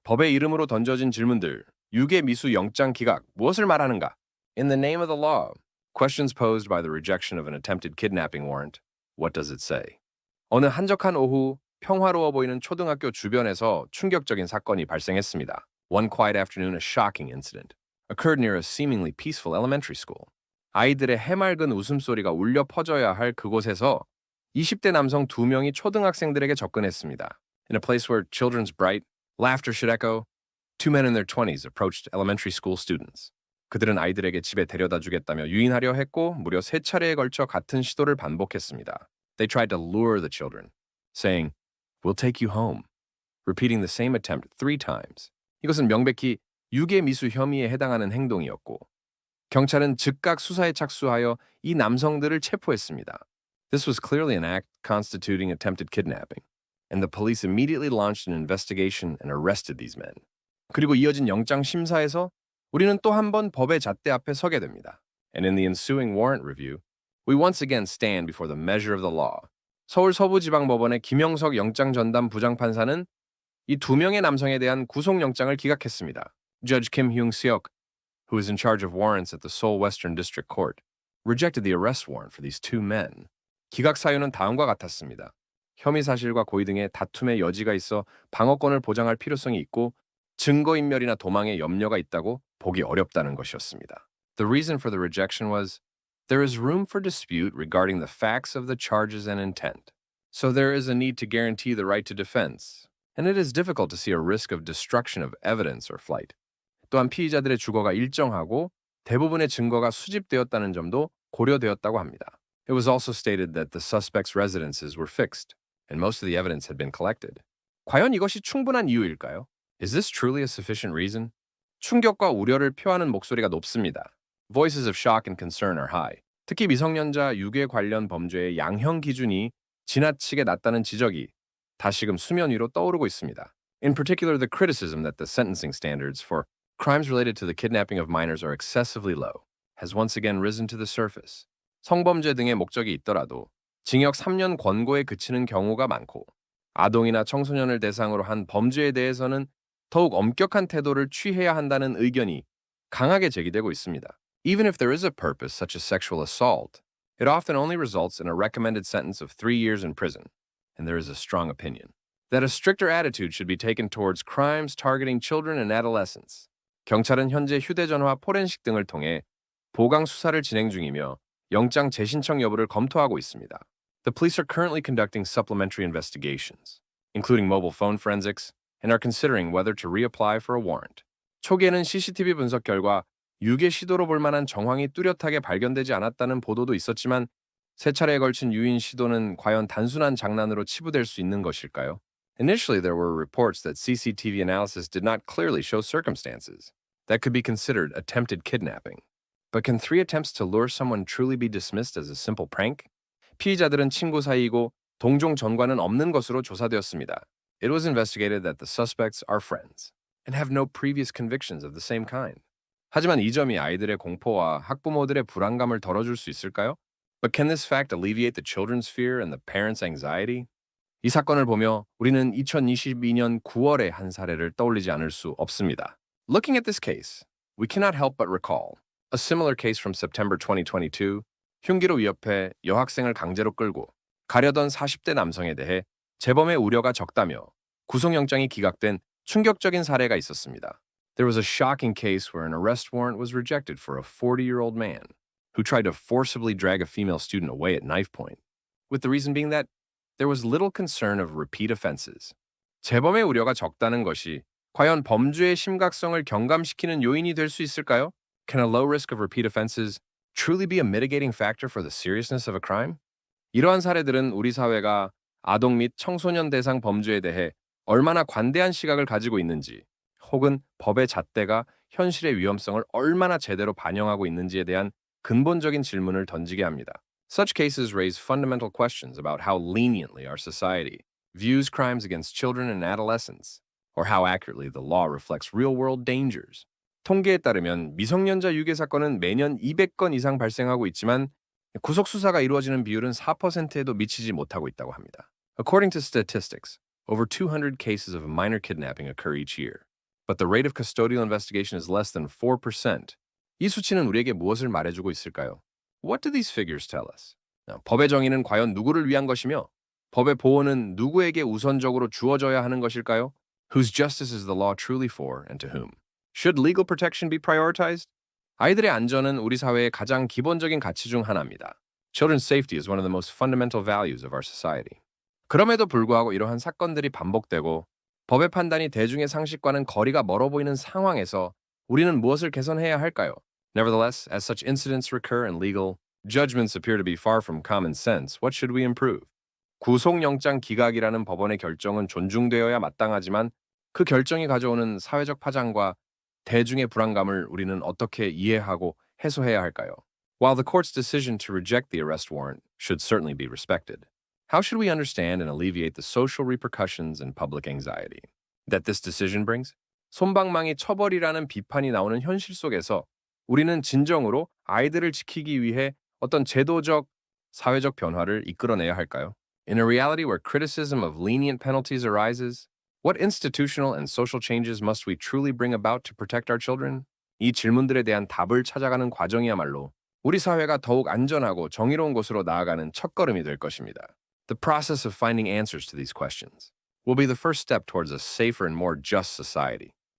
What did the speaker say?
법의 이름으로 던져진 질문들. 유괴 미수 영장 기각. 무엇을 말하는가? In the name of the law. Questions posed by the rejection of an attempted kidnapping warrant. What does it say? 어느 한적한 오후 평화로워 보이는 초등학교 주변에서 충격적인 사건이 발생했습니다. One quiet afternoon, a shocking incident occurred near a seemingly peaceful elementary school. 아이들의 해맑은 웃음소리가 울려 퍼져야 할 그곳에서 20대 남성 2명이 초등학생들에게 접근했습니다. In a place where children's bright laughter should echo, 2 men in their 20s approached elementary school students. 그들은 아이들에게 집에 데려다 주겠다며 유인하려 했고 무려 3차례에 걸쳐 같은 시도를 반복했습니다. They tried to lure the children, saying, "We'll take you home," repeating the same attempt 3 times. 이것은 명백히 유괴 미수 혐의에 해당하는 행동이었고 경찰은 즉각 수사에 착수하여 이 남성들을 체포했습니다. This was clearly an act constituting attempted kidnapping, and the police immediately launched an investigation and arrested these men. 그리고 이어진 영장 심사에서 우리는 또 한 번 법의 잣대 앞에 서게 됩니다. And in the ensuing warrant review, we once again stand before the measure of the law. 서울 서부지방법원의 김영석 영장 전담 부장판사는 이 2명의 남성에 대한 구속영장을 기각했습니다. Judge Kim Hyung-seok, who is in charge of warrants at the Seoul Western District Court, rejected the arrest warrant for these 2 men. 기각 사유는 다음과 같았습니다. 혐의 사실과 고의 등의 다툼의 여지가 있어 방어권을 보장할 필요성이 있고 증거인멸이나 도망의 염려가 있다고 보기 어렵다는 것이었습니다. The reason for the rejection was there is room for dispute regarding the facts of the charges and intent. So there is a need to guarantee the right to defense, and it is difficult to see a risk of destruction of evidence or flight. 또한 피의자들의 주거가 일정하고 대부분의 증거가 수집되었다는 점도 고려되었다고 합니다. It was also stated that the suspects' residences were fixed, and most of the evidence had been collected. 과연 이것이 충분한 이유일까요? Is this truly a sufficient reason? 충격과 우려를 표하는 목소리가 높습니다. Voices of shock and concern are high. 특히 미성년자 유괴 관련 범죄의 양형 기준이 지나치게 낮다는 지적이 다시금 수면 위로 떠오르고 있습니다. In particular, the criticism that the sentencing standards for crimes related to the kidnapping of minors are excessively low has once again risen to the surface. 성범죄 등의 목적이 있더라도 징역 3년 권고에 그치는 경우가 많고 아동이나 청소년을 대상으로 한 범죄에 대해서는 더욱 엄격한 태도를 취해야 한다는 의견이 강하게 제기되고 있습니다. Even if there is a purpose such as sexual assault, it often only results in a recommended sentence of 3 years in prison, and there is a strong opinion that a stricter attitude should be taken towards crimes targeting children and adolescents. 경찰은 현재 휴대전화 포렌식 등을 통해 보강 수사를 진행 중이며 영장 재신청 여부를 검토하고 있습니다. The police are currently conducting supplementary investigations, including mobile phone forensics, and are considering whether to reapply for a warrant. 초기에는 CCTV 분석 결과 유괴 시도로 볼 만한 정황이 뚜렷하게 발견되지 않았다는 보도도 있었지만 3차례에 걸친 유인 시도는 과연 단순한 장난으로 치부될 수 있는 것일까요? Initially, there were reports that CCTV analysis did not clearly show circumstances that could be considered attempted kidnapping. But can 3 attempts to lure someone truly be dismissed as a simple prank? 피의자들은 친구 사이이고 동종 전과는 없는 것으로 조사되었습니다. It was investigated that the suspects are friends and have no previous convictions of the same kind. 하지만 이 점이 아이들의 공포와 학부모들의 불안감을 덜어줄 수 있을까요? But can this fact alleviate the children's fear and the parents' anxiety? 이 사건을 보며 우리는 2022년 9월의 한 사례를 떠올리지 않을 수 없습니다. Looking at this case, we cannot help but recall a similar case from September 2022, 흉기로 위협해 여학생을 강제로 끌고 가려던 40대 남성에 대해 재범의 우려가 적다며 구속영장이 기각된 충격적인 사례가 있었습니다. There was a shocking case where an arrest warrant was rejected for a 40-year-old man who tried to forcibly drag a female student away at knife point, with the reason being that there was little concern of repeat offenses. 재범의 우려가 적다는 것이 과연 범죄의 심각성을 경감시키는 요인이 될 수 있을까요? Can a low risk of repeat offenses truly be a mitigating factor for the seriousness of a crime? 이러한 사례들은 우리 사회가 아동 및 청소년 대상 범죄에 대해 얼마나 관대한 시각을 가지고 있는지, 혹은 법의 잣대가 현실의 위험성을 얼마나 제대로 반영하고 있는지에 대한 근본적인 질문을 던지게 합니다. Such cases raise fundamental questions about how leniently our society views crimes against children and adolescents, or how accurately the law reflects real-world dangers. 통계에 따르면 미성년자 유괴 사건은 매년 200건 이상 발생하고 있지만 구속 수사가 이루어지는 비율은 4%에도 미치지 못하고 있다고 합니다. According to statistics, over 200 cases of minor kidnapping occur each year, but the rate of custodial investigation is less than 4%. 이 수치는 우리에게 무엇을 말해주고 있을까요? What do these figures tell us? 법의 정의는 과연 누구를 위한 것이며 법의 보호는 누구에게 우선적으로 주어져야 하는 것일까요? Whose justice is the law truly for and to whom? Should legal protection be prioritized? 아이들의 안전은 우리 사회의 가장 기본적인 가치 중 하나입니다. Children's safety is one of the most fundamental values of our society. 그럼에도 불구하고 이러한 사건들이 반복되고 법의 판단이 대중의 상식과는 거리가 멀어 보이는 상황에서 우리는 무엇을 개선해야 할까요? Nevertheless, as such incidents recur and legal judgments appear to be far from common sense, what should we improve? 구속영장 기각이라는 법원의 결정은 존중되어야 마땅하지만 그 결정이 가져오는 사회적 파장과 대중의 불안감을 우리는 어떻게 이해하고 해소해야 할까요? While the court's decision to reject the arrest warrant should certainly be respected, how should we understand and alleviate the social repercussions and public anxiety that this decision brings? 솜방망이 처벌이라는 비판이 나오는 현실 속에서 우리는 진정으로 아이들을 지키기 위해 어떤 제도적, 사회적 변화를 이끌어내야 할까요? In a reality where criticism of lenient penalties arises, what institutional and social changes must we truly bring about to protect our children? 이 질문들에 대한 답을 찾아가는 과정이야말로 우리 사회가 더욱 안전하고 정의로운 곳으로 나아가는 첫걸음이 될 것입니다. The process of finding answers to these questions will be the first step towards a safer and more just society.